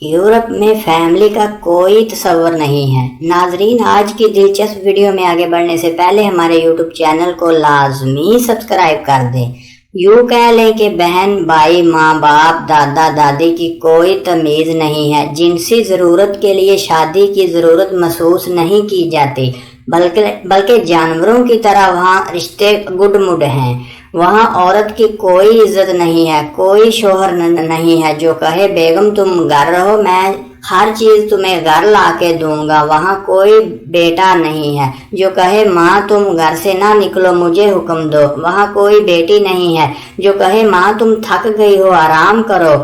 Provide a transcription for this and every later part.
Europe में family का कोई तस्वर नहीं है। नाजरीन, आज की दिलचस्प वीडियो में आगे बढ़ने से पहले हमारे यूट्यूब चैनल को लाजमी सब्सक्राइब कर दें। यूँ कह लें कि बहन भाई, माँ बाप, दादा दादी की कोई तमीज़ नहीं है। जिनसी ज़रूरत के लिए शादी की ज़रूरत महसूस नहीं की जाती, बल्कि जानवरों की तरह वहाँ रिश्ते गुडमुड हैं। वहाँ औरत की कोई इज्जत नहीं है, कोई शोहर नहीं है जो कहे बेगम तुम घर रहो, मैं हर चीज़ तुम्हें घर ला के दूंगा। वहाँ कोई बेटा नहीं है जो कहे माँ तुम घर से ना निकलो, मुझे हुक्म दो। वहाँ कोई बेटी नहीं है जो कहे माँ तुम थक गई हो, आराम करो,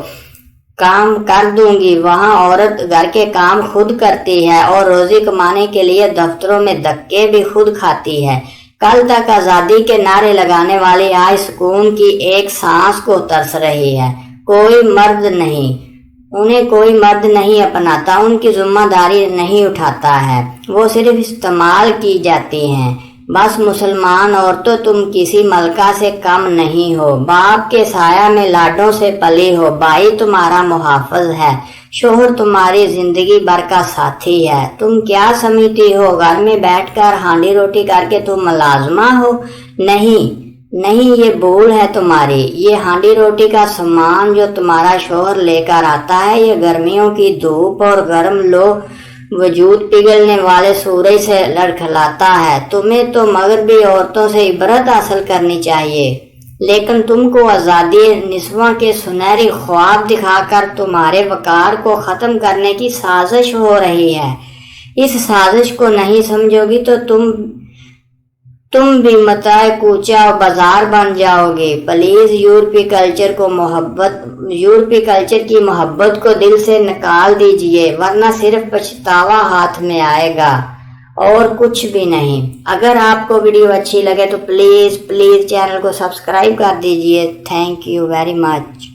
काम कर दूंगी। वहाँ औरत घर के काम खुद करती है और रोजी कमाने के लिए दफ्तरों में धक्के भी खुद खाती है। कल तक आज़ादी के नारे लगाने वाली आज सुकून की एक सांस को तरस रही है। उन्हें कोई मर्द नहीं अपनाता, उनकी जिम्मेदारी नहीं उठाता है, वो सिर्फ इस्तेमाल की जाती हैं। बस मुसलमान औरतों, तुम किसी मलका से कम नहीं हो। बाप के साया में लाडों से पली हो, भाई तुम्हारा मुहाफिज है, शोहर तुम्हारी जिंदगी भर का साथी है। तुम क्या समझती हो घर में बैठकर हांडी रोटी करके तुम मुलाजमा हो? नहीं, ये भूल है तुम्हारी। ये हांडी रोटी का सामान जो तुम्हारा शोहर लेकर आता है, ये गर्मियों की धूप और गर्म लो वजूद पिघलने वाले सूरज से लड़खड़ाता है। तुम्हें तो मगरबी औरतों से इबरत हासिल करनी चाहिए, लेकिन तुमको आज़ादी निस्वा के सुनहरी ख्वाब दिखाकर तुम्हारे वकार को ख़त्म करने की साजिश हो रही है। इस साजिश को नहीं समझोगी तो तुम भी मताए कूचा और बाजार बन जाओगे। प्लीज यूरोपीय कल्चर की मोहब्बत को दिल से निकाल दीजिए, वरना सिर्फ पछतावा हाथ में आएगा और कुछ भी नहीं। अगर आपको वीडियो अच्छी लगे तो प्लीज चैनल को सब्सक्राइब कर दीजिए। Thank you very much.